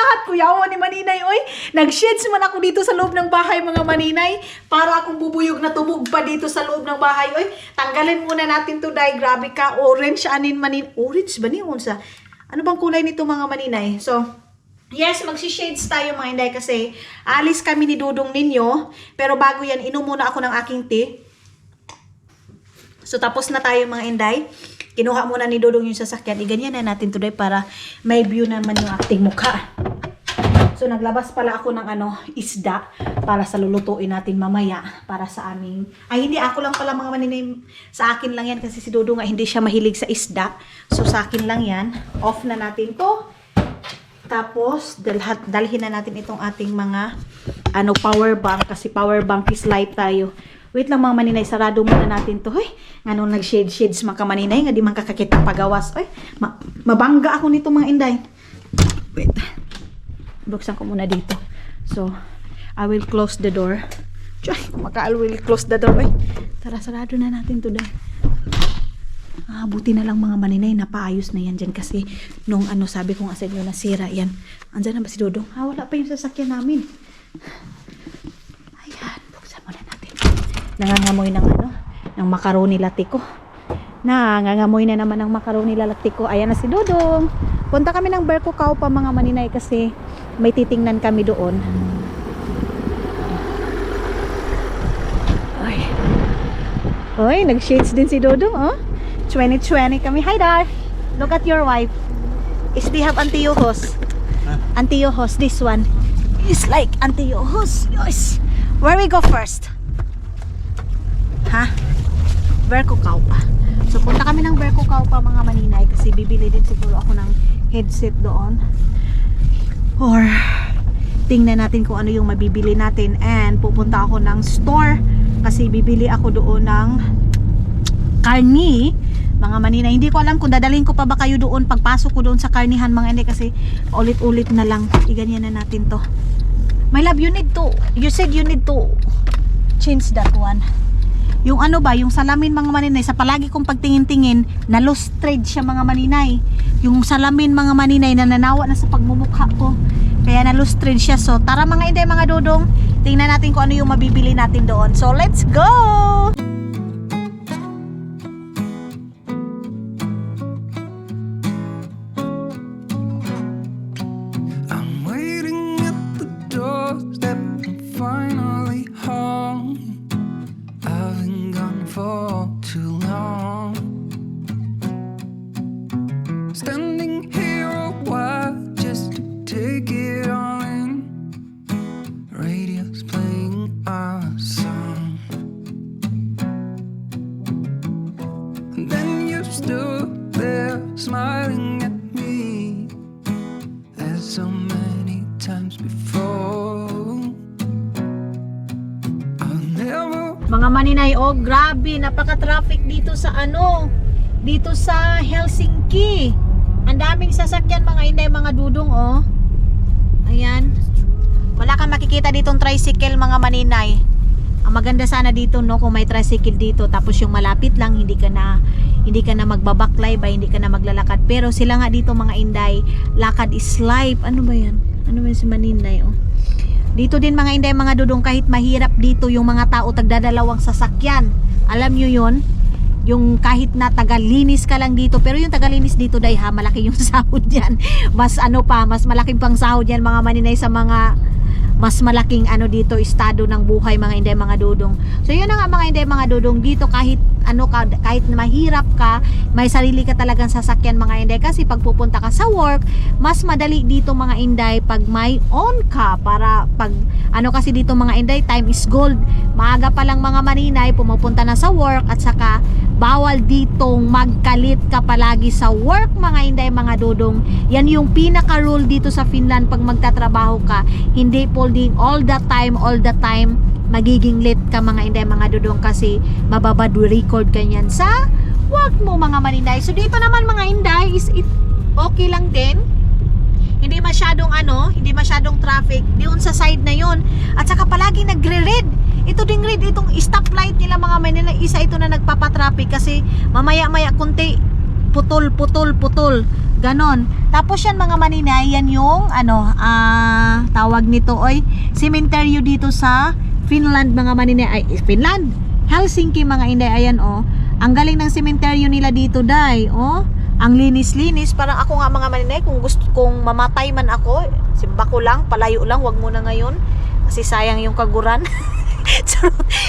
lahat, kuyawa ni Maninay, oy. Nag-shades man ako dito sa loob ng bahay, mga Maninay. Para akong bubuyog na tubog pa dito sa loob ng bahay, oy. Tanggalin muna natin to, dahil grabe ka. Orange, anin manin. Orange ba niyo? Unsa? Ano bang kulay nito, mga Maninay? So, yes, magsi-shades tayo, mga Inday, kasi alis kami ni Dudong ninyo. Pero bago yan, inom muna ako ng aking tea. So, tapos na tayo, mga Inday. Kinuha muna ni Dudong yung sasakyan. Iganyan na natin today para may view naman yung ating mukha. So, naglabas pala ako ng isda para sa lulutuin natin mamaya para sa aming... Ay, hindi ako lang pala, mga Maninay. Sa akin lang yan kasi si Dudong hindi siya mahilig sa isda. So, sa akin lang yan. Off na natin to. Tapos, dalhin na natin itong ating mga power bank kasi power bank is light tayo. Wait lang, mga Maninay, sarado muna natin to. Hoy, ngano nag-shades mga Maninay, nga di man kakakita pagawas. Oy, mabangga ako nito, mga Inday. Wait. Buksan ko muna dito. So, I will close the door. I will close the door. Oy, tara, sarado na natin to dahil. Buti na lang, mga Maninay, napaayos na yan dyan kasi nung sabi ko nga sa inyo nasira yan. Andyan na ba si Dodong? Wala pa yung sasakyan namin. Ayan, buksan muna natin. Nangangamoy ng macaroni latte ko. Nangangamoy na naman ng macaroni latte ko. Ayan na si Dodong. Punta kami ng Berco Cow pa, mga Maninay, kasi may titingnan kami doon. Oy, nag-shades din si Dodong, oh. 2020 kami. Hi, Dar. Look at your wife. Is they have anteojos? Anteojos, this one. It's like anteojos. Yes. Where we go first? Berco Cow pa. So, punta kami ng Berco Cow pa, mga Maninay, kasi bibili din siguro ako ng headset doon. Or, tingnan natin kung ano yung mabibili natin. And, pupunta ako ng store kasi bibili ako doon ng karni, mga Maninay. Hindi ko alam kung dadalhin ko pa ba kayo doon pagpasok ko doon sa karnihan, mga Inday, kasi ulit-ulit na lang. Iganyan na natin to. My love, you said you need to change that one. Yung yung salamin, mga Maninay, sa palagi kong pagtingin-tingin, na-lustrade siya, mga Maninay. Yung salamin, mga Maninay, na nanawa na sa pagmumukha ko. Kaya na-lustrade siya. So, tara, mga Inday, mga Dodong, tingnan natin kung ano yung mabibili natin doon. So, let's go! Smiling at me as so many times before. I'll never... Mga Maninay, oh grabe, napaka-traffic dito sa dito sa Helsinki. Ang daming sasakyan, mga Inday, mga Dudong, oh. Ayan. Wala kang makikita ditong tricycle, mga Maninay. Ang maganda sana dito, no, kung may tricycle dito, tapos yung malapit lang, hindi ka na magbabaklay ba, hindi ka na maglalakad. Pero sila nga dito, mga Inday, lakad is life. Ano ba yan? Ano ba yan si Maninay, oh? Dito din, mga Inday, mga Dudong, kahit mahirap dito yung mga tao tagdadalawang sasakyan. Alam nyo yun? Yung kahit na tagalinis ka lang dito, pero yung tagalinis dito, day ha, malaki yung sahod yan. Mas mas malaking pang sahod yan, mga Maninay, sa mga mas malaking dito estado ng buhay, mga Inday, mga Dudong. So yun na nga, mga Inday, mga Dudong, dito kahit kahit mahirap ka, may sarili ka talagang sasakyan, mga Inday, kasi pag pupunta ka sa work, mas madali dito, mga Inday, pag may own ka, para pag kasi dito, mga Inday, time is gold. Maaga pa lang, mga Maninay, pumupunta na sa work, at saka bawal ditong magkalit ka palagi sa work, mga Inday, mga Dudong. Yan yung pinaka rule dito sa Finland pag magtatrabaho ka. Hindi folding all the time magiging late ka, mga Inday, mga Dudong, kasi mababad record kanyan sa work mo, mga Maninay. So dito naman, mga Inday, is it okay lang din. Hindi masyadong traffic diyon sa side na yon. At saka palagi nagre-red. Ito ding red, itong stoplight nila, mga Maninay, isa ito na nagpapatraffic, kasi mamaya-maya kunti putol. Ganon. Tapos yan mga maninay, yan yung tawag nito cemetery dito sa Finland mga maninay. Finland, Helsinki mga inday. Ayan ang galing ng cemetery nila dito day. Ang linis-linis. Parang ako nga mga maninay, kung mamatay man ako, simba ko lang, palayo lang, wag muna ngayon kasi sayang yung kaguran.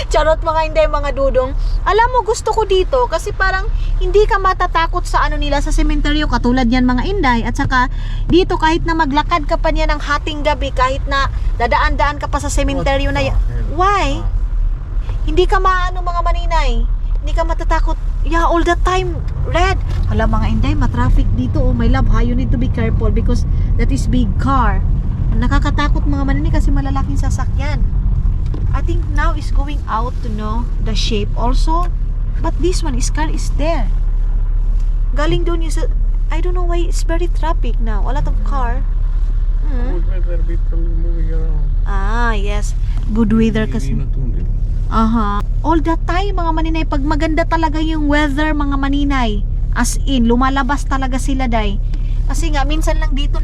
Charot mga hindi mga dudong. Alam mo, gusto ko dito kasi parang hindi ka matatakot sa nila sa sementeryo katulad yan mga inday. At saka dito kahit na maglakad ka pa niya ng hating gabi, kahit na dadaan-daan ka pa sa sementeryo na why? Hindi ka mga maninay. Hindi ka matatakot. Yeah, all the time red. Alam mga inday, matraffic dito. My love, you need to be careful because that is big car. Nakakatakot mga maninay kasi malalaking sasakyan. I think now is going out to know the shape also. But this one car is there. Galing doon yung I don't know why it's very traffic now. A lot of car. Good weather, people moving around. Yes. Good weather kasi. All the time mga maninay, pag maganda talaga yung weather mga maninay, as in, lumalabas talaga sila day. Kasi nga, minsan lang dito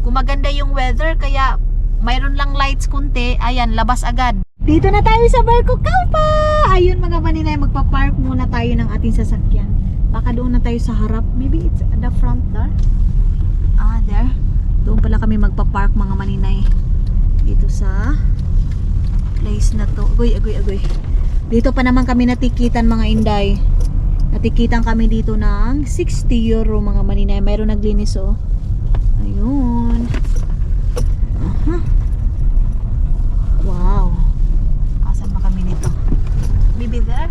gumaganda yung weather, kaya mayroon lang lights kunti, ayan, labas agad. Dito na tayo sa Barco Kalpa. Ayun mga maninay, magpa-park muna tayo ng ating sasakyan. Baka doon na tayo sa harap. Maybe it's at the front there. There. Doon pala kami magpa-park mga maninay. Dito sa place na to. Agoy. Dito pa naman kami natikitan mga inday. Natikitan kami dito ng 60 euro mga maninay. Mayroon naglinis Ayun. Wow. Asan ba kami nito? Maybe there?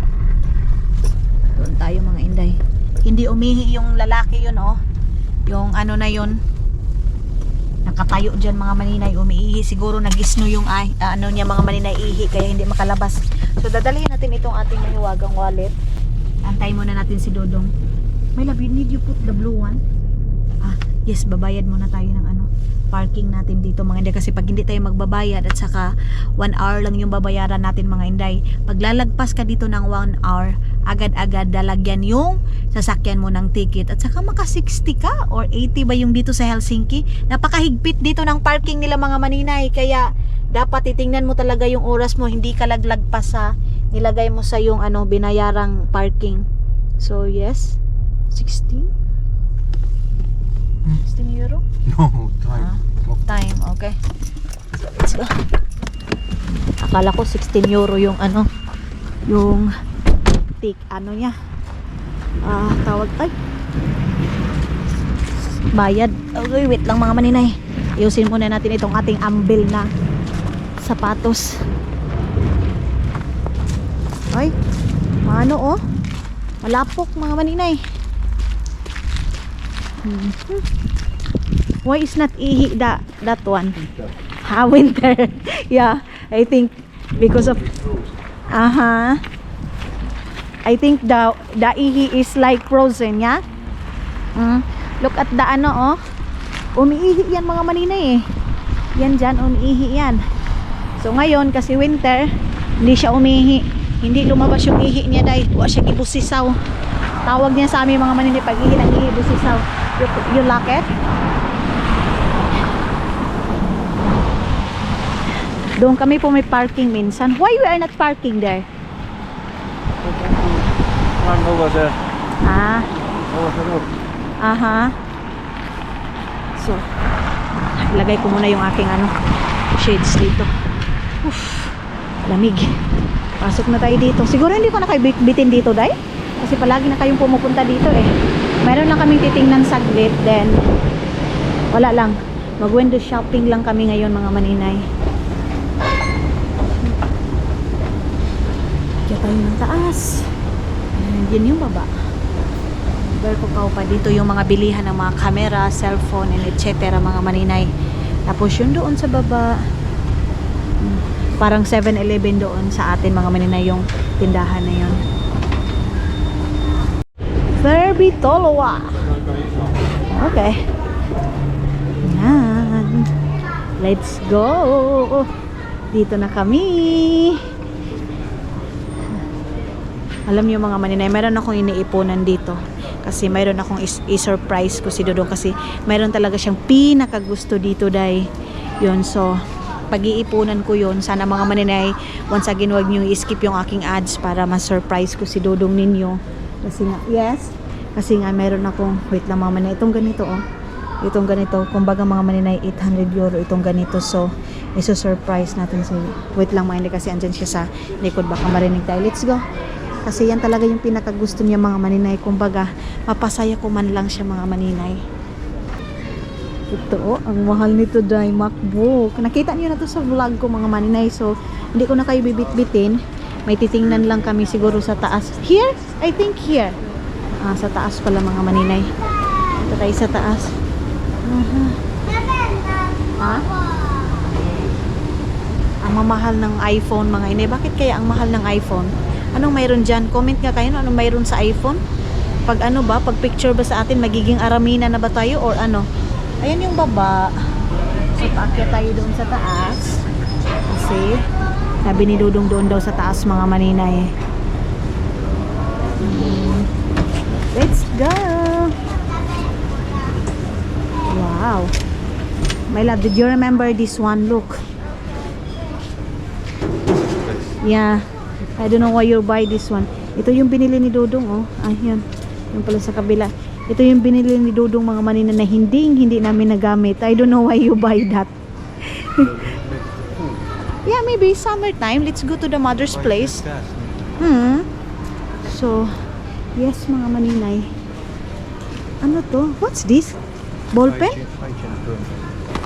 Doon tayo mga inday. Hindi umihi yung lalaki yun Yung na yun. Nakatayo dyan mga maninay, umiihi. Siguro nag-isno yung niya mga maninay ihi, kaya hindi makalabas. So dadalhin natin itong ating mahiwagang wallet. Antay muna natin si Dodong. My love, need you put the blue one? Yes, babayad muna tayo ng parking natin dito mga inday, kasi pag hindi tayo magbabayad at saka 1 hour lang yung babayaran natin mga inday, pag lalagpas ka dito ng 1 hour, agad-agad dalagyan yung sasakyan mo ng ticket at saka maka 60 ka or 80 ba yung dito sa Helsinki. Napakahigpit dito ng parking nila mga maninay, kaya dapat titingnan mo talaga yung oras mo, hindi ka lagpas sa nilagay mo sa yung binayarang parking. So yes, 16 euro? No, time. Time, okay. So, let's go. Akala ko 16 euro yung yung niya. Tawag bayad. Okay, wait lang mga maninay. Ayusin muna natin itong ating ambil na sapatos. Ay, malapok mga maninay. Why is not ihi that one? Winter. Yeah, I think because of I think the ihi is like frozen, yeah? Look at the umiihi yan mga maninay Yan dyan, umiihi yan. So ngayon, kasi winter, hindi siya umihi. Hindi lumabas yung ihi niya dahil wala siya gibusisaw. Tawag niya sa amin mga maninay, pag ihi ng ihi, busisaw. You lock it? Doon kami po may parking minsan. Why we are not parking there? One over there. Over the road. So, ilagay ko muna yung aking shades dito. Lamig. Pasok na tayo dito. Siguro hindi ko na kayo bitin dito, day? Kasi palagi na kayong pumupunta dito Meron lang kaming titingnan saglit, then wala lang. Mag-window shopping lang kami ngayon mga maninay. Kaya tayo ng taas. Yan yung baba. Barco Kalpa. Dito yung mga bilihan ng mga camera, cellphone, and etc. mga maninay. Tapos yun doon sa baba. Parang 7-Eleven doon sa atin mga maninay yung tindahan na yun. Verbitoloa. Okay. Yan. Let's go. Dito na kami. Alam niyo mga maninay, meron akong iniipunan dito. Kasi mayroon akong i-surprise ko si Dodong kasi mayroon talaga siyang pinakagusto dito day. Yun, so pag-iipunan ko yun. Sana mga maninay, once again wag niyo i-skip yung aking ads para ma-surprise ko si Dodong ninyo. Kasi nga, yes, kasi nga mayroon akong, wait lang mga maninay, itong ganito oh. Itong ganito, kumbaga mga maninay, 800 euro itong ganito. So, iso-surprise natin si, wait lang mga maninay kasi andyan siya sa likod, baka marinig tayo. Let's go. Kasi yan talaga yung pinakagusto niya mga maninay. Kumbaga, mapasaya ko man lang siya mga maninay. Ito oh, ang mahal nito day, MacBook. Nakita niyo na to sa vlog ko mga maninay. So, hindi ko na kayo bibit-bitin. May titingnan lang kami siguro sa taas. Here? I think here. Sa taas pala mga maninay. Ito tayo sa taas. Ha? Ang mamahal ng iPhone mga inay. Bakit kaya ang mahal ng iPhone? Anong mayroon dyan? Comment nga kayo, anong mayroon sa iPhone? Pag ano ba, pag picture ba sa atin, magiging aramina na ba tayo or ano? Ayan yung baba. So, paakyat tayo doon sa taas. Kasi, sabi ni Dudong doon daw sa taas mga maninay. Let's go! Wow! My love, did you remember this one? Look. Yeah. I don't know why you buy this one. Ito yung binili ni Dodong, oh. Ayun. Yung pala sa kabila. Ito yung binili ni Dodong mga manina na hindi namin nagamit. I don't know why you buy that. Yeah, maybe summertime. Let's go to the mother's place. So, yes mga maninay. Ano to? What's this? Ball pen?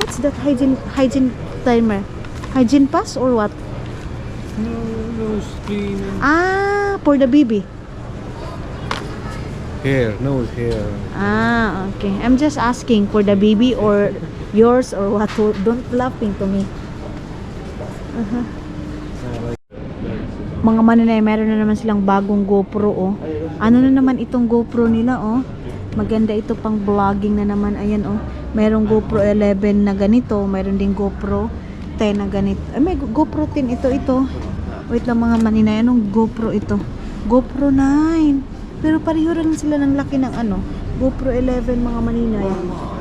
What's that hygiene timer? Hygiene pass or what? Nose clean. For the baby. Hair, nose hair. Okay. I'm just asking for the baby or yours or what. Don't laughing to me. Mga maninay, meron na naman silang bagong GoPro, oh. Ano na naman itong GoPro nila, oh. Maganda ito pang vlogging na naman. Ayan, oh. Merong GoPro 11 na ganito. Meron din GoPro 10 na ganito. May GoPro 10 ito. Wait lang mga maninay, anong GoPro ito? GoPro 9. Pero pareho rin sila ng laki ng ano. GoPro 11 mga maninay.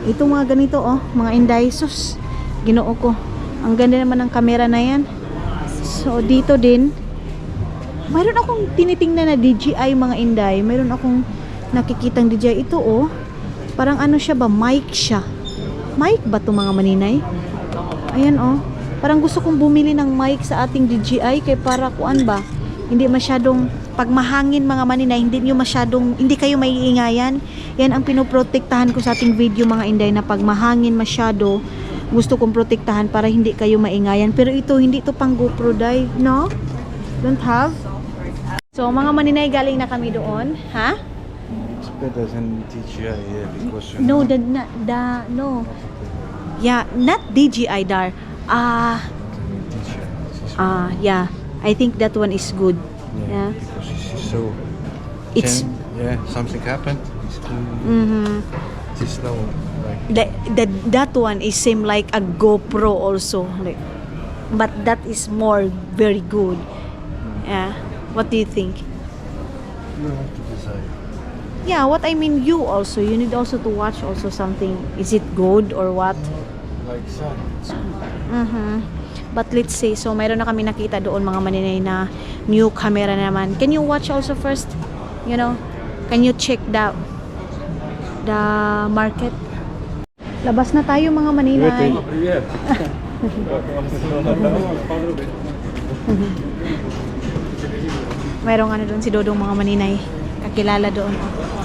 Ito mga ganito oh, mga Inday. Sus, ginoo ko. Ang ganda naman ng camera na yan. So dito din, mayroon akong tinitingnan na DJI mga Inday. Mayroon akong nakikitang DJI. Ito oh, parang ano siya ba? Mic siya. Mic ba to mga maninay? Ayan oh. Parang gusto kong bumili ng mic sa ating DJI kay para kuan ba? Hindi masyadong pag mahangin mga maninay, hindi kayo maiingayan. Yan ang pinoprotektahan ko sa ating video mga Inday na pag mahangin masyado, gusto kong protektahan para hindi kayo maingayan. Pero ito hindi ito pang GoPro day, no? Don't have. So mga maninay, galing na kami doon, ha? It's better than DJI, yeah, because No, no. Yeah, not DJI dar. Yeah. I think that one is good. Yeah. Because it's so. Something happened. It's slow. That one is same like a GoPro also, like, but that is more very good. Yeah. What do you think? You have to decide. Yeah. What I mean, you need also to watch also something. Is it good or what? Like sun. But let's say, so mayroon na kami nakita doon mga maninay na new camera naman. Can you watch also first? You know, can you check the market? Labas na tayo mga maninay. Mayroong ano doon si Dodong mga maninay. Kakilala doon.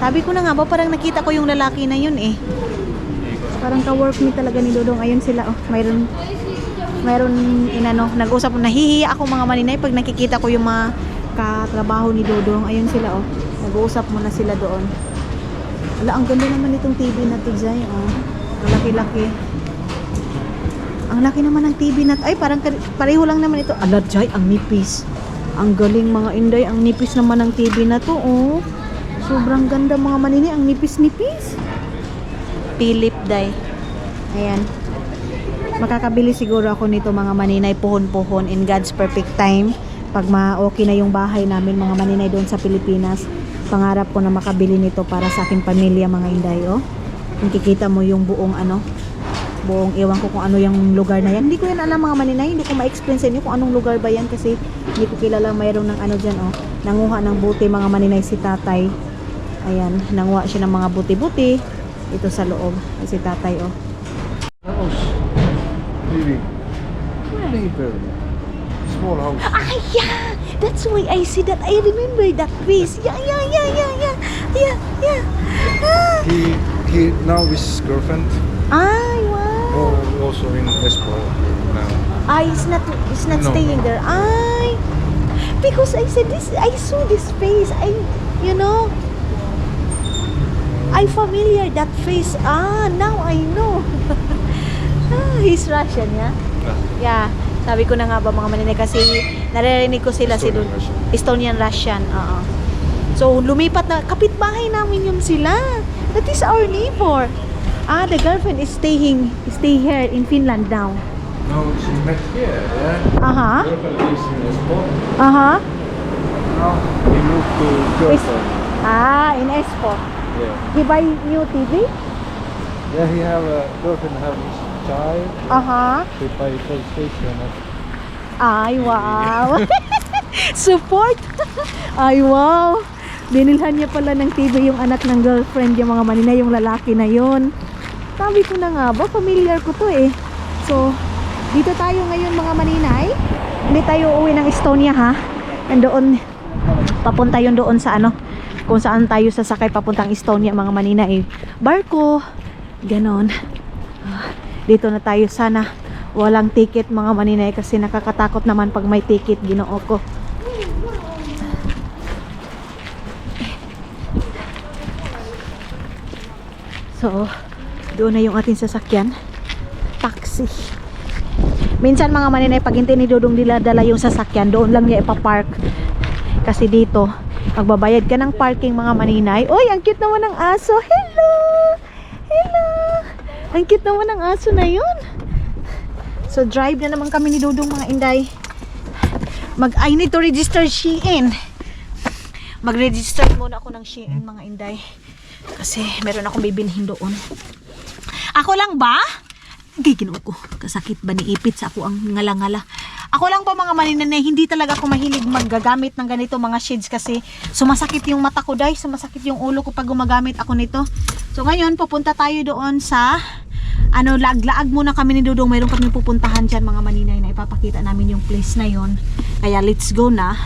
Sabi ko na nga ba, parang nakita ko yung lalaki na yun eh. Parang ka-work me talaga ni Dodong. Ayun sila oh. Mayroon nag-usap, nahihiya ako mga maninay pag nakikita ko yung mga katrabaho ni Dodong. Ayun sila oh. Nag-uusap muna sila doon. Ala, ang ganda naman itong TV na to, Jai. Oh. Ang laki-laki. Ang laki naman ng TV na to. Ay, parang pareho lang naman ito. Ala, Jai, ang nipis. Ang galing mga Inday. Ang nipis naman ng TV na to, oh. Sobrang ganda mga maninay. Ang nipis-nipis. Philip Day. Ayan. Makakabili siguro ako nito mga maninay, pohon-pohon in God's perfect time. Pag okay na yung bahay namin mga maninay doon sa Pilipinas. Pangarap ko na makabili nito para sa aking pamilya mga inday, oh. Nakikita mo yung buong ano, buong ewan ko kung ano yung lugar na yan. Hindi ko yan alam mga maninay, hindi ko ma-explain sa inyo kung anong lugar ba yan kasi hindi ko kilala. Mayroon ng ano dyan, oh. Nanguha ng buti mga maninay si tatay. Ayan, nanguha siya ng mga buti-buti. Ito sa loob, si tatay, oh. That was really, really very small house. Ah, yeah! That's why I see that. I remember that face. Yeah. Ah. He now with his girlfriend. Ay, wow. Also in Espoo now. Ay, it's not No. staying there. Ay, because I said this, I saw this face. You know, I familiar that face. Ah, now I know. He's Russian, yeah? Yeah. Sabi ko na nga ba mga maninay kasi naririnig ko sila si Estonian Russian. Estonian Russian. Oo. So lumipat na kapitbahay namin yun sila. That is our neighbor. Ah, the girlfriend is stay here in Finland now. No, she met here, yeah. Aha. Girlfriend lives in Espoo. Aha. Now he moved to girlfriend. Ah, in Espoo. Yeah. He buy new TV? Yeah, he have a girlfriend have his child. Aha. They buy PlayStation. Ay, wow. Support. Ay, wow. Binilhan niya pala ng TV yung anak ng girlfriend yung mga maninay, yung lalaki na yun. Sabi ko na nga ba, familiar ko to eh. So, dito tayo ngayon mga maninay. Hindi tayo uuwi ng Estonia ha. Nandoon, papunta yun doon sa ano, kung saan tayo sasakay papuntang Estonia mga maninay. Barko. Ganon. Dito na tayo sana. Walang ticket mga maninay kasi nakakatakot naman pag may ticket, Ginoo ko. So, doon na yung ating sasakyan. Taxi. Minsan mga maninay, pag hindi ni Dodong dala yung sasakyan, doon lang niya ipapark. Kasi dito, magbabayad ka ng parking mga maninay. Oy, ang cute naman ng aso. Hello! Hello! Ang cute naman ng aso na yun. So, drive na naman kami ni Dodong mga inday. I need to register Shein. Mag-register muna ako ng Shein mga inday. Kasi meron akong bibilhin doon. Ako lang ba? Giginoo ko. Kasakit ba ni ipit sa ako ang ngala-ngala. Ako lang ba mga maninay, hindi talaga ako mahilig maggagamit ng ganito mga shades kasi sumasakit yung mata ko dahil sumasakit yung ulo ko pag gumagamit ako nito. So ngayon, pupunta tayo doon sa laag-laag muna kami ni Dodong. Mayroon kami pupuntahan dyan mga maninay na ipapakita namin yung place na yon. Kaya let's go na.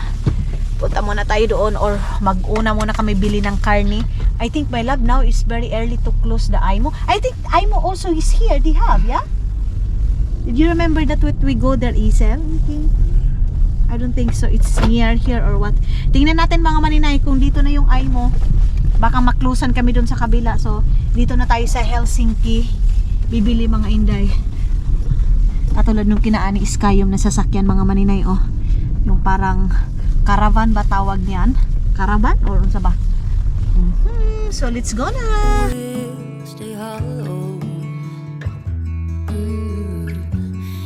Punta muna tayo doon or mag-una muna kami bili ng karne. I think my love now is very early to close the Aimo. I think Aimo also is here. They have, yeah? Did you remember that we go there, Isel? I don't think so. It's near here or what. Tingnan natin mga maninay kung dito na yung Aimo. Baka maklusan kami doon sa kabila. So, dito na tayo sa Helsinki. Bibili mga inday. Katulad nung kinaani Skyum na sasakyan mga maninay, oh. Yung parang caravan ba tawag niyan? Caravan? Or unsa ba? So let's go na! Stay hollow.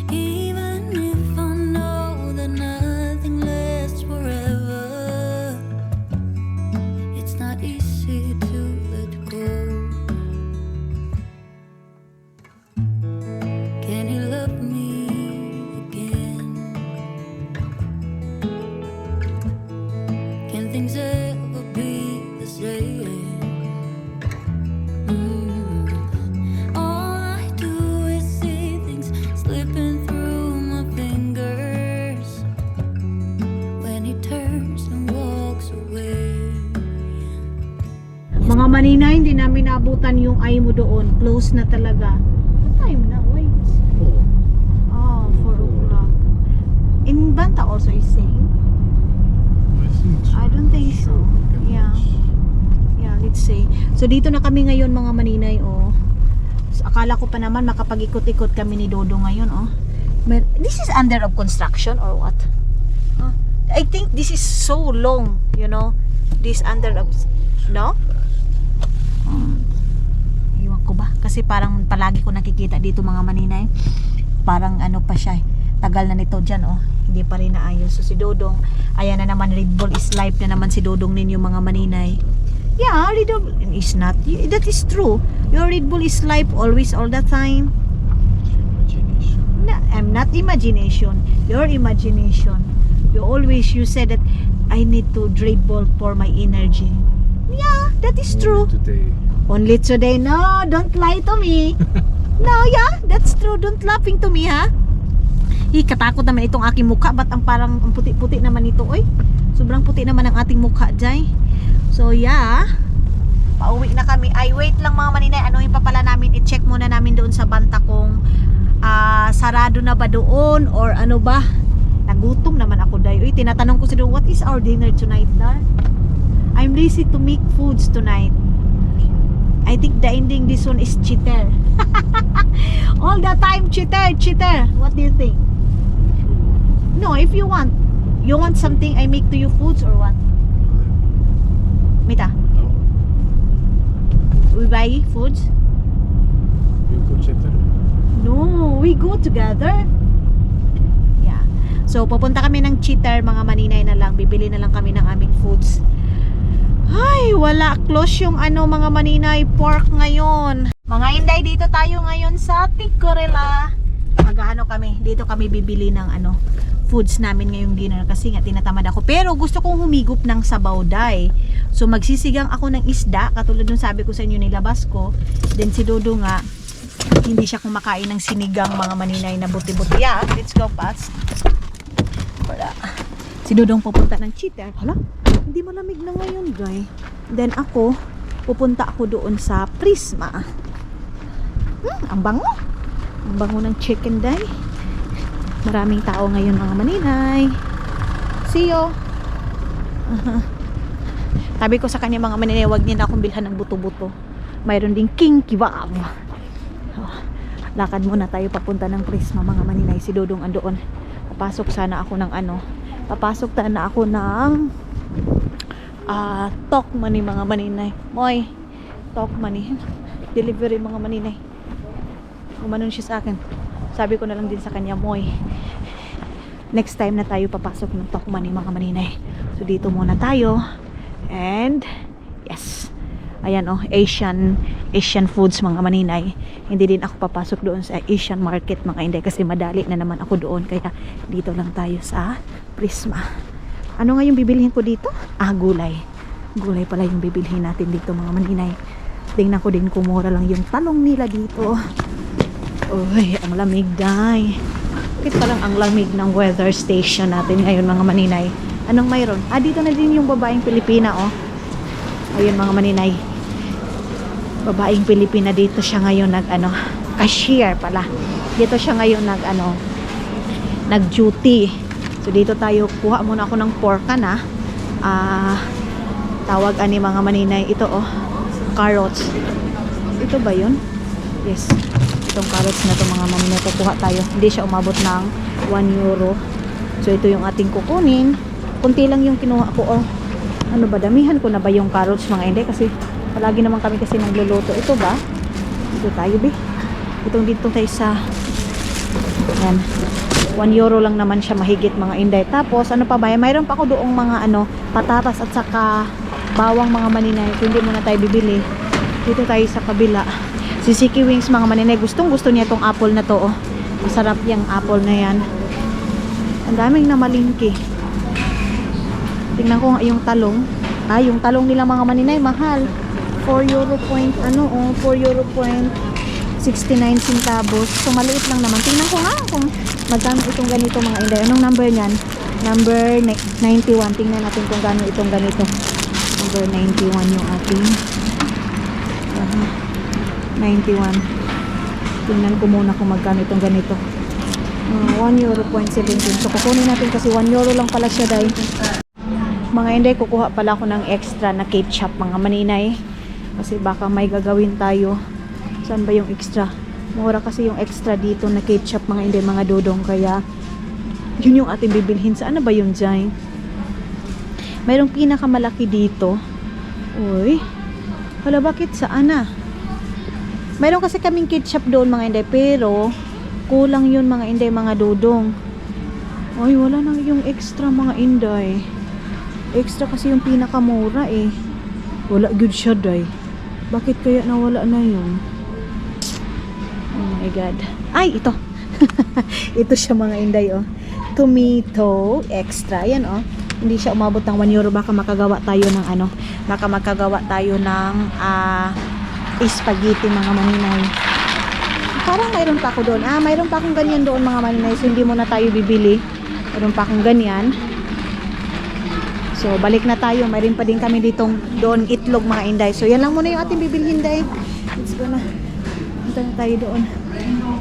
Even if I know that nothing lasts forever, it's not easy to let go. Can you love me again? Can things ever be the same? All I do is see things slipping through my fingers when he turns and walks away. Mga maninay, hindi namin naabutan yung Aimo doon. Close na talaga. What time na? Wait. Oh, 4 o'clock. In Banta also is same? I don't think so. Yeah. Yeah, let's say. So dito na kami ngayon mga maninay, oh. So, akala ko pa naman makapag-ikot-ikot kami ni Dodo ngayon, oh. This is under of construction or what? Huh? I think this is so long, you know. This under of, no? Iwan ko ba? Kasi parang palagi ko nakikita dito mga maninay. Parang ano pa siya, tagal na nito dyan, oh. Hindi pa rin naayos. So si Dodong, ayan na naman, Red Bull is life na naman si Dodong ninyo mga maninay. Yeah, Red Bull is not. That is true. Your Red Bull is life always, all the time. Imagination. No, I'm not imagination. Your imagination. You said that I need to Red Bull for my energy. Yeah, that is true. Today. Only today. No, don't lie to me. No, yeah, that's true. Don't laughing to me, ha? Katakot naman itong aking mukha. Ba't ang parang ang puti-puti naman ito, oy? Sobrang puti naman ang ating mukha, Jai. So, yeah. Pauwi na kami. Ay, wait lang mga maninay. Anuhin pa pala namin. I-check muna namin doon sa banta kung sarado na ba doon or ano ba. Nagutom naman ako, Day. Uy, tinatanong ko sila, what is our dinner tonight, Dar? I'm lazy to make foods tonight. I think the ending this one is cheater. All the time cheater. What do you think? No, if you want something I make to you foods or what? Mita, No. we buy foods? You go cheater. No, we go together. Yeah. So, pupunta kami ng cheater, mga maninay na lang. Bibili na lang kami ng aming foods. Ay, wala. Close yung mga maninay pork ngayon. Mga inday, dito tayo ngayon sa Ticorela. Mag-ano kami, dito kami bibili ng foods namin ngayong dinner kasi nga tinatamad ako. Pero gusto kong humigop ng sabaw, Day. So magsisigang ako ng isda, katulad nung sabi ko sa inyo nilabas ko. Then si Dodo nga, hindi siya kumakain ng sinigang, mga maninay na buti-buti. Yeah, let's go fast. Wala. Si Dodong pupunta ng cheater. Hala, hindi malamig na ngayon, guy. Then ako, pupunta ako doon sa Prisma. Ang bango. Ang bango ng chicken, Day. Maraming tao ngayon, mga maninay. See you. Sabi ko sa kanya, mga maninay, wag niya na akong bilhan ng buto-buto. Mayroon ding king kebab. Lakad muna tayo papunta ng Prisma, mga maninay. Si Dodong andoon. Papasok sana ako ng Papasok na ako ng talk money, mga maninay. Moy, talk money. Delivery, mga maninay. Umanon siya sa akin. Sabi ko na lang din sa kanya, Moy, next time na tayo papasok ng talk money, mga maninay. So dito muna tayo. And yes, ayan Asian foods, mga maninay. Hindi din ako papasok doon sa Asian market, mga inday, kasi madali na naman ako doon. Kaya dito lang tayo sa Prisma. Ano nga yung bibilhin ko dito? Gulay. Gulay pala yung bibilhin natin dito, mga maninay. Tingnan ko din kung mura lang yung talong nila dito. Uy, ang lamig, Day. Bakit palang ang lamig ng weather station natin ngayon, mga maninay? Anong mayroon? Dito na din yung babaeng Pilipina, oh. Ayun, mga maninay. Babaeng Pilipina, dito siya ngayon cashier pala. Dito siya ngayon nag-duty. So dito tayo, kuha muna ako ng porka na. Tawag mga maninay. Ito, oh, carrots. Ito ba yun? Yes. Itong carrots na to, mga maninay. Kukuha tayo. Hindi siya umabot ng 1 euro. So ito yung ating kukunin. Kunti lang yung kinuha ko. Oh, ano ba, damihan ko na ba yung carrots, mga hindi? Kasi palagi naman kami kasi nagluluto. Ito ba? Ito tayo, be. Itong dito tayo sa yan. 1 euro lang naman siya mahigit, mga inday. Tapos ano pa ba? Mayroon pa ako doong mga patatas at saka bawang, mga maninay. Kung hindi muna tayo bibili. Dito tayo sa kabila. Si Siki Wings, mga maninay. Gustong gusto niya tong apple na to, oh. Masarap yung apple na yan. Ang daming namalingki. Tingnan ko nga yung talong. Yung talong nila, mga maninay, mahal. 4 euro point 4 euro point 69 centavos. So maliit lang naman. Tingnan ko nga kung magkano itong ganito, mga inday. Anong number niyan? Number 91. Tingnan natin kung gano itong ganito. Number 91 yung ating 91. Tingnan ko muna kung magkano itong ganito. 1 euro point 17. So kukunin natin kasi 1 euro lang pala siya, dahil mga inday, kukuha pala ako ng extra na ketchup, mga maninay. Kasi baka may gagawin tayo. Saan ba yung extra? Mura kasi yung extra dito na ketchup, mga inday, mga Dodong. Kaya yun yung ating bibilhin. Saan na ba yun, Jai? Mayroong pinakamalaki dito. Uy, hala, bakit saan na? Mayroon kasi kaming ketchup doon, mga inday, pero kulang yun, mga inday, mga Dodong. Ay, wala na yung extra, mga inday. Extra kasi yung pinakamura, eh. Wala good siya, day. Bakit kaya nawala na yun? Oh my God. Ay, ito. Ito siya mga inday, oh. Tomato extra. Yan, oh. Hindi siya umabot ng 1 euro. Baka makagawa tayo ng ano. Baka makagawa tayo ng spaghetti mga maninay. Parang mayroon pa ako doon. Mayroon pa akong ganyan doon mga maninay. So, hindi muna tayo bibili. Mayroon pa akong ganyan. So, balik na tayo. Mayroon pa din kami ditong doon itlog mga inday. So, yan lang muna yung ating bibilhin, day. Let's go na. Punta na tayo doon.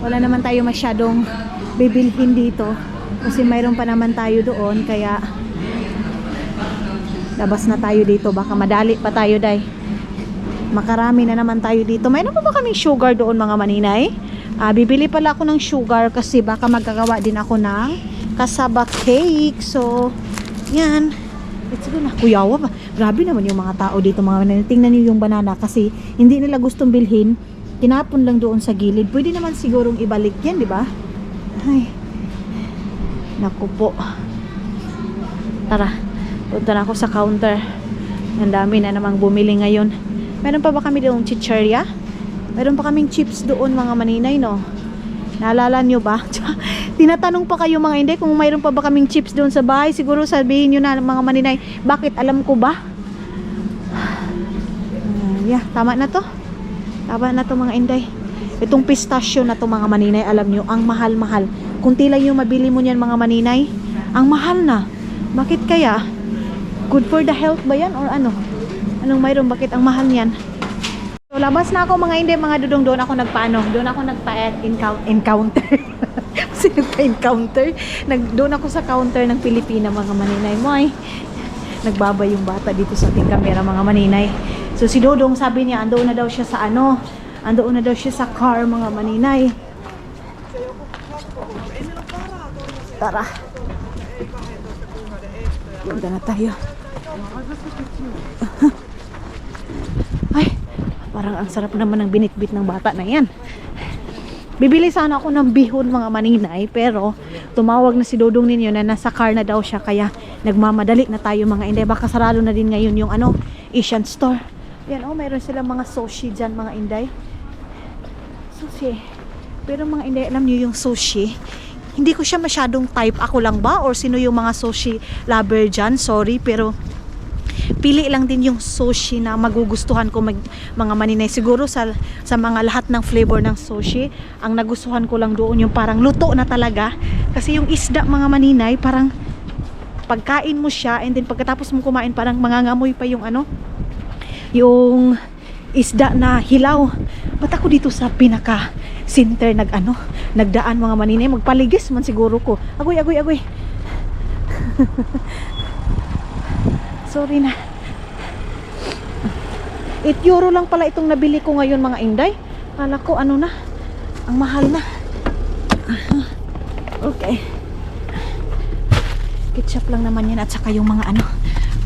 Wala naman tayo masyadong bibilhin dito. Kasi mayroon pa naman tayo doon. Kaya, labas na tayo dito. Baka madali pa tayo, day. Makarami na naman tayo dito. Mayroon pa ba kaming sugar doon mga maninay? Bibili pala ako ng sugar kasi baka magkagawa din ako ng kasaba cake. So, yan. Let's go na. Kuyawa pa. Grabe naman yung mga tao dito mga maninay. Tingnan niyo yung banana kasi hindi nila gustong bilhin. Tinapon lang doon sa gilid. Pwede naman sigurong ibalik yan, di ba? Ay. Naku po. Tara. Punta na ako sa counter. Ang dami na namang bumili ngayon. Meron pa ba kami doon chichirya? Meron pa kaming chips doon mga maninay, no? Naalala nyo ba? Tinatanong pa kayo mga hindi kung mayroon pa ba kaming chips doon sa bahay. Siguro sabihin nyo na mga maninay, bakit alam ko ba? Yeah, tama na to. Tama na to mga inday. Itong pistachio na to mga maninay, alam nyo, ang mahal-mahal. Kunti lang yung mabili mo niyan mga maninay. Ang mahal na. Bakit kaya? Good for the health ba yan? Or ano? Anong mayroon? Bakit ang mahal niyan? So, labas na ako mga inday, mga dudong. Doon ako nagpaano? Doon ako nagpa-encounter. Kasi nagpa-encounter. Doon ako sa counter ng Pilipina mga maninay mo ay. Nagbabay yung bata dito sa ating camera mga maninay. So si Dodong sabi niya andoon na daw siya sa ano, andoon na daw siya sa car mga maninay. Tara. Punta na tayo. Ay, parang ang sarap naman ng binitbit ng bata na yan. Bibili sana ako ng bihon mga maninay, pero tumawag na si Dodong ninyo na nasa car na daw siya, kaya nagmamadali na tayo mga inday. Baka sarado na din ngayon yung ano, Asian store. Yan, oh, mayroon silang mga sushi dyan mga inday. Sushi. Pero mga inday, alam niyo yung sushi, hindi ko siya masyadong type. Ako lang ba? Or sino yung mga sushi lover dyan? Sorry, pero pili lang din yung sushi na magugustuhan ko mga maninay. Siguro sa mga lahat ng flavor ng sushi, ang nagustuhan ko lang doon yung parang luto na talaga. Kasi yung isda mga maninay, parang pagkain mo siya and then pagkatapos mo kumain, parang mangangamoy pa yung ano, yung isda na hilaw. Ba't ako dito sa pinaka center nagdaan mga maninay? Magpaligis man siguro ko. Agoy. Sorry na. 8 euro lang pala itong nabili ko ngayon mga inday. Kala ko ano na, ang mahal na. Okay. Ketchup lang naman yan at saka yung mga ano,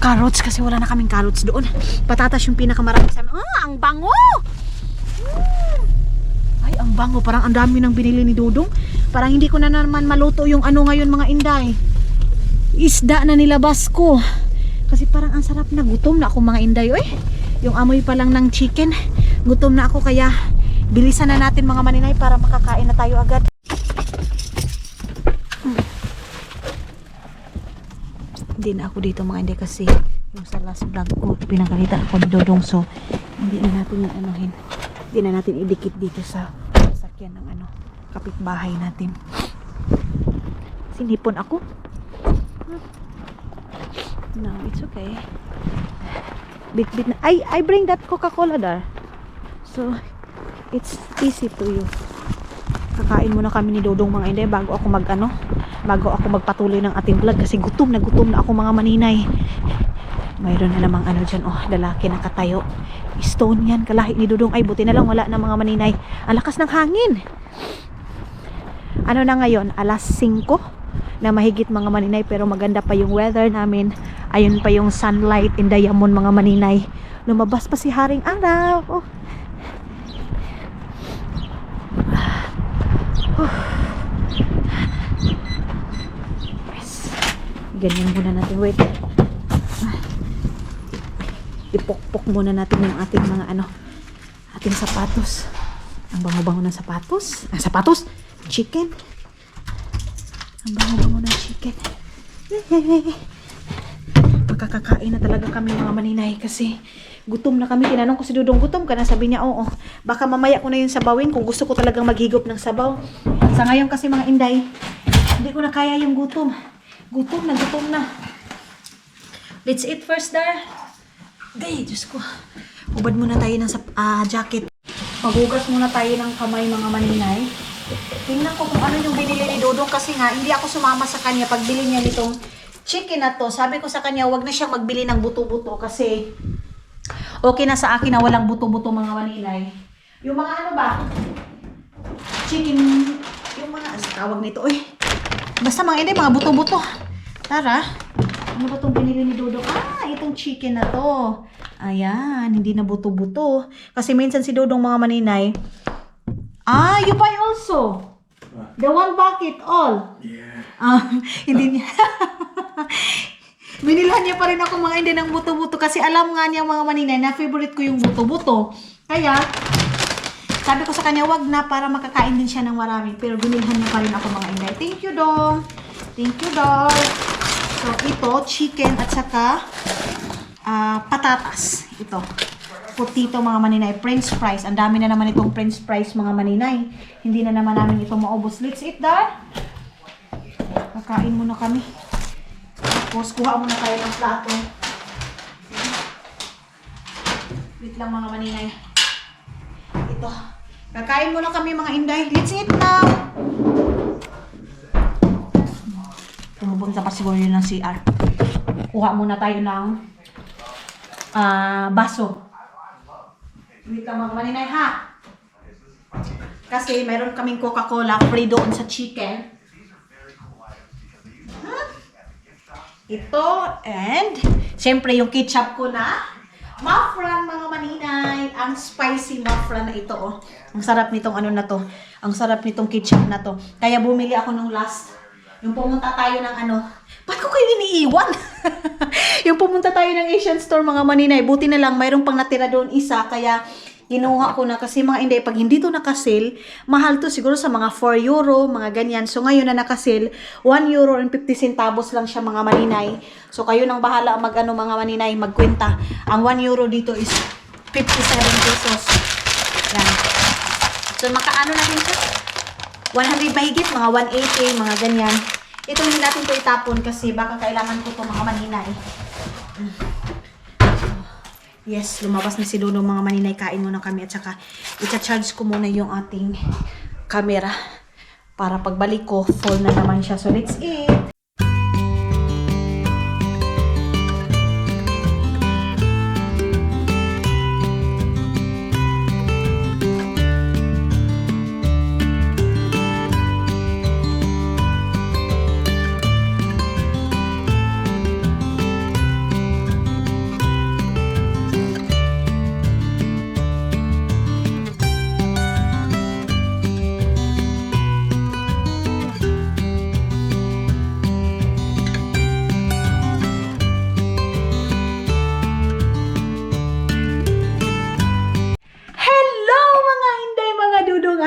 carrots, kasi wala na kaming carrots doon. Patatas yung pinakamarami sa amin. Ang bango! Ay, ang bango. Parang ang dami nang binili ni Dudong. Parang hindi ko na naman maluto yung ano ngayon mga inday. Isda na nilabas ko. Kasi parang ang sarap na. Gutom na ako mga inday. Uy, yung amoy pa lang ng chicken. Gutom na ako, kaya bilisan na natin mga maninay para makakain na tayo agad. Hindi na ako dito mga inday kasi yung sa last vlog ko pinagalitan ako ni Dodong, so hindi na natin anuhin. Hindi na natin idikit dito sa sasakyan ng ano, kapitbahay natin. Sinipon ako. No, it's okay. Bit na. I bring that Coca-Cola there. So it's easy to you. Kakain muna kami ni Dodong mga inday bago ako magpatuloy ng ating vlog kasi gutom na ako mga maninay. Mayroon na namang ano dyan, oh, lalaki nakatayo. Stone yan, kalahi ni Dodong. Ay, buti na lang wala na mga maninay. Ang lakas ng hangin. Ano na ngayon? Alas 5 na mahigit mga maninay, pero maganda pa yung weather namin. Ayun pa yung sunlight in diamond mga maninay. Lumabas pa si Haring Araw. Oh. Yes. Ganyan muna natin. Wait. ipokpok muna natin yung ating mga ating sapatos. Ang bango-bango ng sapatos. Sapatos? Chicken. Ang bango-bango ng chicken. Makakakain na talaga kami mga maninay kasi gutom na kami. Tinanong ko si Dudong, gutom ka na? Sabi niya, oo. Baka mamaya ko na yung sabawin kung gusto ko talagang maghigop ng sabaw. Sa ngayon kasi mga inday, hindi ko na kaya yung gutom. Gutom na. Let's eat first, Dar. Day, Diyos ko. Ubad muna tayo ng jacket. Magugas muna tayo ng kamay mga maninay. Tingnan ko kung ano yung binili ni Dudong kasi nga, hindi ako sumama sa kanya pagbili niya nitong chicken na to. Sabi ko sa kanya, wag na siyang magbili ng buto-buto kasi okay na sa akin na walang buto-buto mga maninay. Yung mga ano ba? Chicken, yung mga, tawag nito, basta mga hindi, mga buto-buto. Tara, ano ba itong binili ni Dudong? Itong chicken na to. Ayan, hindi na buto-buto. Kasi minsan si Dudong mga maninay, you buy also. The one bucket, all. Yeah. Hindi niya. Binilhan niya pa rin ako mga hindi ng buto-buto kasi alam nga niya mga maninay na favorite ko yung buto-buto. Kaya, sabi ko sa kanya, wag na para makakain din siya ng marami. Pero binilhan niya pa rin ako mga inday. Thank you, Dong. Thank you, Dong. So, ito, chicken at saka patatas. Ito. Potato mga maninay. French fries. Ang dami na naman itong French fries mga maninay. Hindi na naman namin ito maubos. Let's eat, Dar. Kakain muna kami. Tapos, kuha muna tayo ng plato. Wait lang mga maninay. Ito. Kakain muna kami mga inday. Let's eat now. Tumubunta pa siguro yun ng CR. Kuha muna tayo ng baso. Wait lang mga maninay ha. Kasi mayroon kaming Coca-Cola free doon sa chicken. Ito, and syempre yung ketchup ko na Mafran mga maninay. Ang spicy Mafran na ito, oh. Ang sarap nitong ano na to. Ang sarap nitong ketchup na to. Kaya bumili ako nung last. Yung pumunta tayo ng ba't ko kayo iniiwan? Yung pumunta tayo ng Asian store mga maninay. Buti na lang, mayroong pang natira doon isa. Kaya kinuha ko na kasi mga hindi, pag hindi to nakasil, mahal to siguro sa mga 4 euro, mga ganyan. So ngayon na nakasil, 1 euro and 50 centavos lang siya mga maninay. So kayo nang bahala mga maninay, magkwenta. Ang 1 euro dito is 57 pesos. Yan. So makaano na din siya? 100 mahigit, mga 180, mga ganyan. Ito hindi natin ito itapon kasi baka kailangan ko ito mga maninay. Yes, lumabas na si Dudong mga maninay. Kain muna kami at saka i-charge ko muna yung ating camera para pagbalik ko, full na naman siya. So let's eat!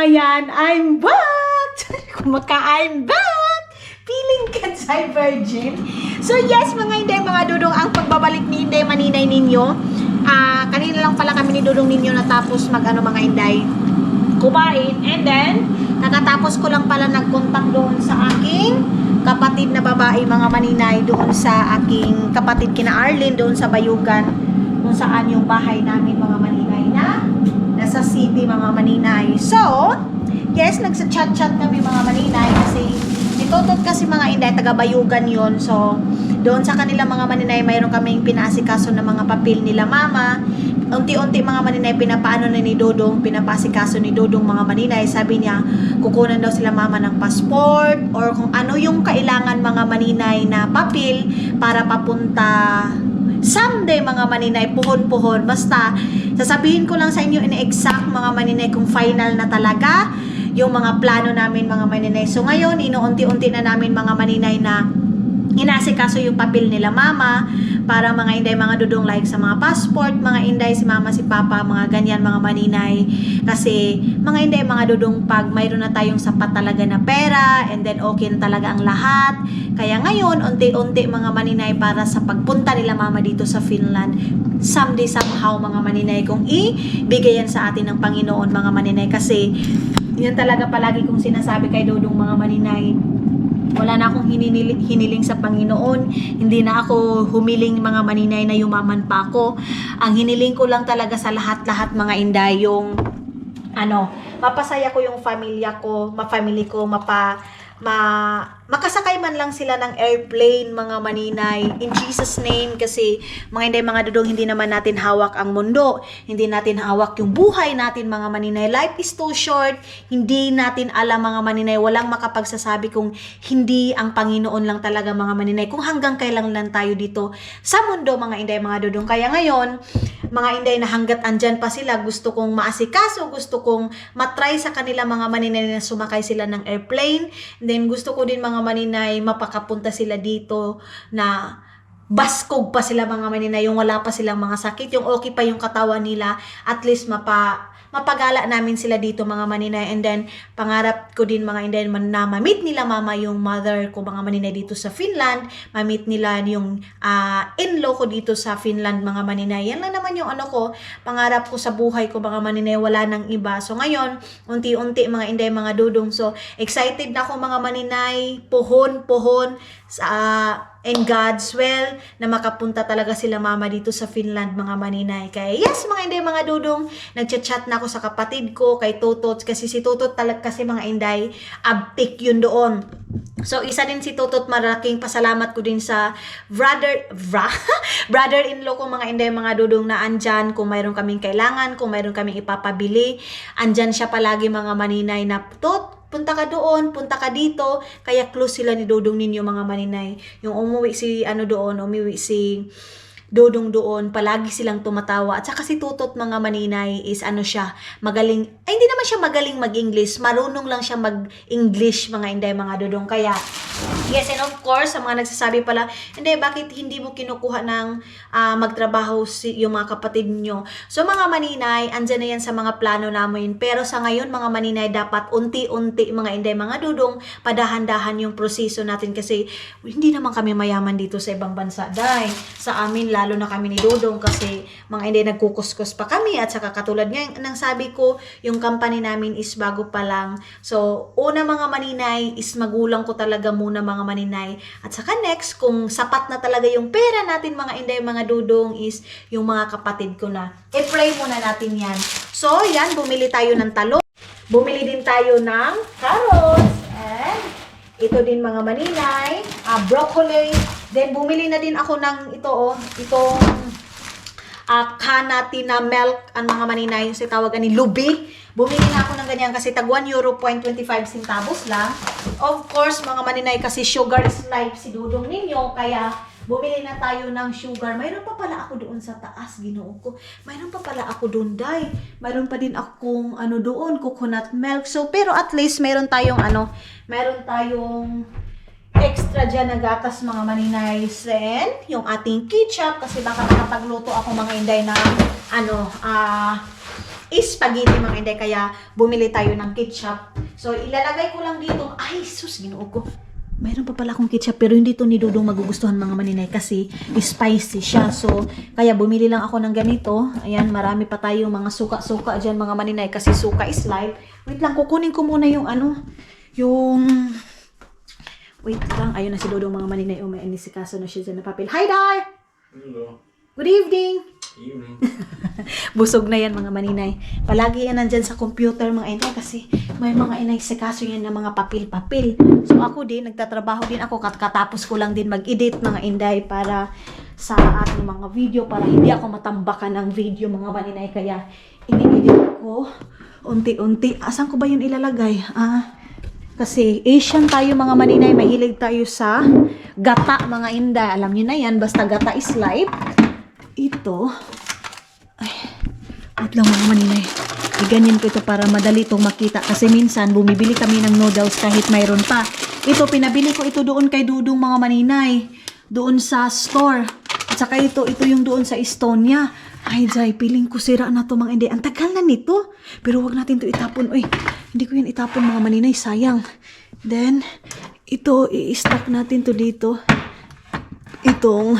Ayan, I'm back! I'm back! Feeling Kansai Virgin. So yes, mga Inday, mga Dudong, ang pagbabalik ni Inday Maninay ninyo. Kanina lang pala kami ni Dudong ninyo natapos mga Inday, kumain. And then, nakatapos ko lang pala nagkontak doon sa aking kapatid na babae, mga Maninay, doon sa aking kapatid kina Arlene, doon sa Bayugan, kung saan yung bahay namin, mga Maninay, na nasa city, mga Maninay. So, yes, nagsa-chat-chat kami mga Maninay kasi nitutot kasi mga Inday, taga-Bayugan yun. So, doon sa kanila mga Maninay, mayroon kaming pinaasikaso ng mga papel nila mama. Unti-unti mga Maninay, pinapaano na ni Dudong, pinapasikaso ni Dudong mga Maninay. Sabi niya, kukunan daw sila mama ng passport or kung ano yung kailangan mga Maninay na papel para papunta someday mga Maninay, puhon-puhon. Basta, sasabihin ko lang sa inyo in exact mga Maninay kung final na talaga yung mga plano namin mga Maninay. So ngayon, inuunti-unti na namin mga Maninay na inasikaso yung papel nila mama para mga inday mga dudong like sa mga passport, mga inday si mama si papa, mga ganyan mga maninay, kasi mga inday mga dudong pag mayroon na tayong sapat talaga na pera and then okay na talaga ang lahat, kaya ngayon unti-unti mga maninay para sa pagpunta nila mama dito sa Finland, someday somehow mga maninay kung ibigay yan sa atin ng Panginoon mga maninay, kasi yan talaga palagi kong sinasabi kay Dodong mga maninay, wala na akong hiniling sa Panginoon. Hindi na ako humiling mga maninay na yumaman pa ako. Ang hiniling ko lang talaga sa lahat-lahat mga inday, yung mapasaya ko yung family ko, makasakay man lang sila ng airplane mga maninay, in Jesus name, kasi mga inday mga dudong, hindi naman natin hawak ang mundo, hindi natin hawak yung buhay natin mga maninay, life is too short, hindi natin alam mga maninay, walang makapagsasabi kung hindi ang Panginoon lang talaga mga maninay, kung hanggang kailan lang tayo dito sa mundo mga inday mga dudong. Kaya ngayon mga inday na hanggat andyan pa sila, gusto kong maasikaso, gusto kong matry sa kanila mga maninay na sumakay sila ng airplane, then gusto ko din mga maninay mapakapunta sila dito na baskog pa sila mga maninay, yung wala pa silang mga sakit, yung okay pa yung katawan nila, at least mapagala namin sila dito mga maninay. And then pangarap ko din mga inday na ma-meet nila mama yung mother ko mga maninay dito sa Finland, ma-meet nila yung in-law ko dito sa Finland mga maninay. Yan lang naman yung pangarap ko sa buhay ko mga maninay, wala nang iba. So ngayon unti-unti mga inday mga dudong, so excited na ako mga maninay, pohon and God's will na makapunta talaga sila mama dito sa Finland mga maninay. Kaya yes mga inday mga dudong, nagchat-chat na ako sa kapatid ko kay Totot, kasi si Totot talaga kasi mga inday abtik yun doon. So isa din si Totot, malaking pasalamat ko din sa brother-in-law ko mga inday mga dudong na andyan kung mayroon kaming kailangan, kung mayroon kaming ipapabili, andyan siya palagi mga maninay na punta ka doon, punta ka dito, kaya close sila ni Dodong ninyo mga maninay. Yung umuwi si Dodong doon, palagi silang tumatawa. At saka si Tutot mga maninay is siya, magaling, hindi naman siya magaling mag-English, marunong lang siya mag-English mga inday mga Dodong. Kaya yes, and of course sa mga nagsasabi pala, hindi, bakit hindi mo kinukuha ng magtrabaho yung mga kapatid nyo? So mga maninay, andyan na yan sa mga plano namin, pero sa ngayon mga maninay, dapat unti-unti mga inday mga Dodong, padahan-dahan yung proseso natin, kasi hindi naman kami mayaman dito sa ibang bansa, dahil sa amin lalo na kami ni Dodong, kasi mga inday nagkukuskus pa kami, at saka katulad nga ng sabi ko, yung company namin is bago pa lang. So una mga maninay is magulang ko talaga muna mga maninay, at saka next kung sapat na talaga yung pera natin mga inday mga Dodong is yung mga kapatid ko na. I-pray muna natin yan. So yan, bumili tayo ng talong, bumili din tayo ng carrots, and ito din mga maninay, broccoli. Then bumili na din ako ng itong kanati na milk ang mga maninay, yung tawag ni lubi. Bumili na ako ng ganyan kasi tag 1 euro 25 centavos lang. Of course mga maninay, kasi sugar is life si Dudong ninyo, kaya bumili na tayo ng sugar. Mayroon pa pala ako doon sa taas, Ginoo ko. Mayroon pa pala ako doon, day. Mayroon pa din akong doon, coconut milk. So pero at least mayroon tayong extra dyan na gatas mga maninay, and yung ating ketchup, kasi baka nakapagluto ako mga inday na spaghetti mga inday, kaya bumili tayo ng ketchup. So ilalagay ko lang dito, ay sus, Ginoo ko, mayroon pa pala akong ketchup, pero hindi to ni Dudong magugustuhan mga maninay kasi spicy siya. So kaya bumili lang ako ng ganito. Ayan, marami pa tayong mga suka-suka dyan mga maninay, kasi suka is life. Wait lang, kukunin ko muna yung wait lang, ayun na si Dodong mga maninay. May inisikaso na siya dyan na papel. Hi, Dar! Hello. Good evening! Evening. Busog na yan mga maninay. Palagi yan nandyan sa computer mga inay, kasi may mga inisikaso yan na mga papel-papel. So ako din, nagtatrabaho din ako, katapos ko lang din mag-edit mga inday para sa ating mga video, para hindi ako matambakan ng video mga maninay. Kaya ini-edit ko unti-unti. Asan ko ba yun ilalagay? Kasi Asian tayo mga maninay, mahilig tayo sa gata mga inday. Alam niyo na yan, basta gata is life. Ito, ay, wait lang mga maninay. Ganyan ko ito para madali itong makita. Kasi minsan, bumibili kami ng noodles kahit mayroon pa. Ito, pinabili ko ito doon kay Dudong mga maninay. Doon sa store. At saka ito yung doon sa Estonia. Ay, Jai, piling ko sira na to mga hindi. Ang tagal na nito. Pero wag natin to itapon. Uy, hindi ko yan itapon mga maninay. Sayang. Then, ito, i-stock natin to dito. Itong,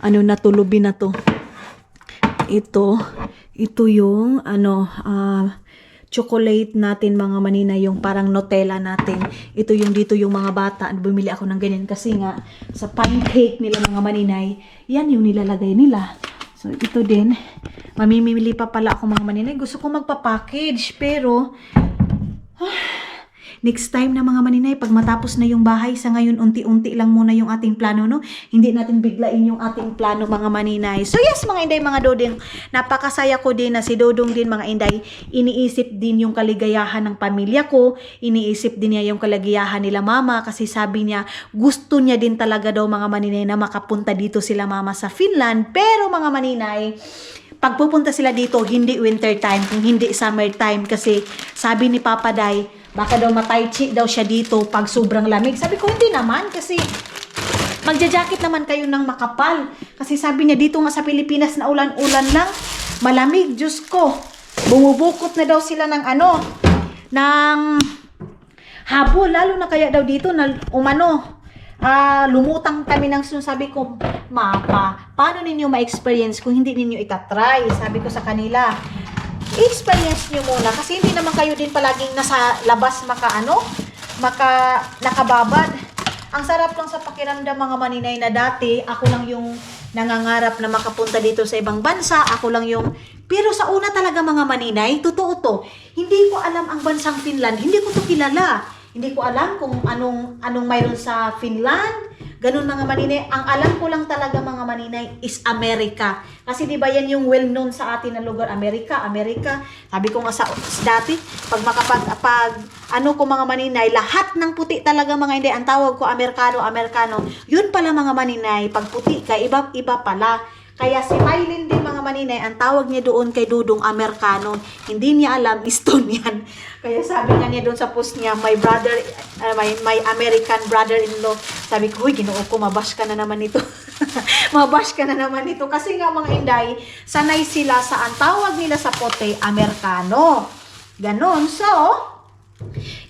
natulubi na to. Ito yung, chocolate natin mga maninay, yung parang Nutella natin. Ito yung dito yung mga bata. Bumili ako ng ganyan kasi nga, sa pancake nila mga maninay, yan yung nilalagay nila. So, ito din. Mamimili pa pala ako mga maninay. Gusto ko magpa-package, pero next time na mga maninay, pag matapos na yung bahay, sa ngayon, unti-unti lang muna yung ating plano, no? Hindi natin biglain yung ating plano, mga maninay. So yes, mga inday, mga doding, napakasaya ko din na si Dodong din, mga inday, iniisip din yung kaligayahan ng pamilya ko, iniisip din niya yung kaligayahan nila mama, kasi sabi niya, gusto niya din talaga daw, mga maninay, na makapunta dito sila mama sa Finland. Pero mga maninay, pag pupunta sila dito, hindi winter time, kung hindi summer time, kasi sabi ni Papa Day, baka daw matay-chi daw siya dito pag sobrang lamig. Sabi ko, hindi naman, kasi magja-jacket naman kayo ng makapal. Kasi sabi niya, dito nga sa Pilipinas na ulan-ulan lang, malamig, Diyos ko. Bumubukot na daw sila ng ng habol, lalo na kaya daw dito na lumutang kami ng sabi ko, Mapa, paano ninyo ma-experience kung hindi ninyo itatry? Sabi ko sa kanila, i-experience nyo muna kasi hindi naman kayo din palaging nasa labas nakababad. Ang sarap lang sa pakiramdam mga maninay na dati, ako lang yung nangangarap na makapunta dito sa ibang bansa, pero sa una talaga mga maninay, totoo to, hindi ko alam ang bansang Finland, hindi ko to kilala. Hindi ko alam kung anong mayroon sa Finland. Ganun mga maninay. Ang alam ko lang talaga mga maninay is Amerika. Kasi di ba yan yung well-known sa atin na lugar, Amerika. Sabi ko nga dati, ko mga maninay, lahat ng puti talaga mga hindi. Ang tawag ko Amerikano. Yun pala mga maninay, pag puti ka, iba pala. Kaya si Mylene din mga maninay, ang tawag niya doon kay Dudong Amerikano. Hindi niya alam, Estonian. Kaya sabi niya doon sa post niya, my American brother-in-law. Sabi ko, uy, Ginoo ko, mabash ka na naman ito. Mabash ka na naman ito. Kasi nga mga inday, sanay sila sa ang tawag nila sa pote, Amerikano. Ganon. So,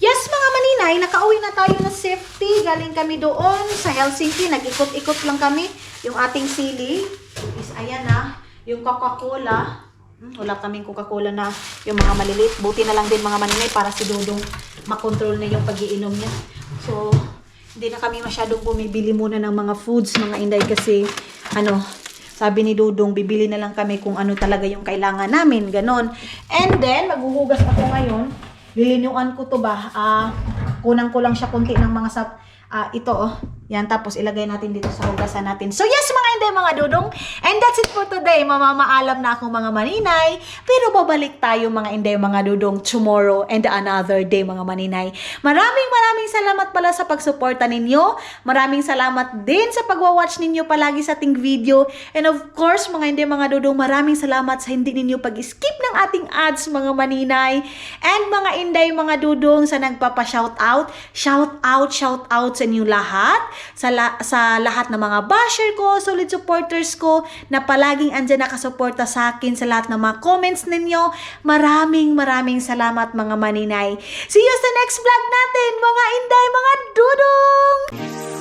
yes mga maninay, nakauwi na tayo na safety. Galing kami doon sa Helsinki. Nag-ikot-ikot lang kami. Yung ating sili is ayan na. Yung Coca-Cola. Wala kaming Coca-Cola na yung mga maliliit. Buti na lang din mga maninay para si Dudong makontrol na yung pag-iinom niya. So, hindi na kami masyadong bumibili muna ng mga foods, mga inday, kasi sabi ni Dudong, bibili na lang kami kung ano talaga yung kailangan namin. Ganon. And then, maghuhugas ako ngayon. Lilinuan ko to ba? Kunang ko lang siya konti ng mga ito yan, tapos ilagay natin dito sa hugasan natin. So yes mga inday, mga dudong, and that's it for today. Mamamaalam na akong mga maninay, pero babalik tayo mga inday, mga dudong, tomorrow and another day mga maninay. Maraming salamat pala sa pagsuporta ninyo. Maraming salamat din sa pagwa-watch ninyo palagi sa ating video. And of course mga inday, mga dudong, maraming salamat sa hindi ninyo pag-skip ng ating ads mga maninay. And mga inday, mga dudong, sa nagpapa-shoutout, shoutout sa inyo lahat. Sa lahat ng mga basher ko, solid supporters ko, na palaging andyan nakasuporta sa akin sa lahat ng mga comments ninyo. Maraming salamat mga maninay. See you sa next vlog natin, mga inday, mga dudong!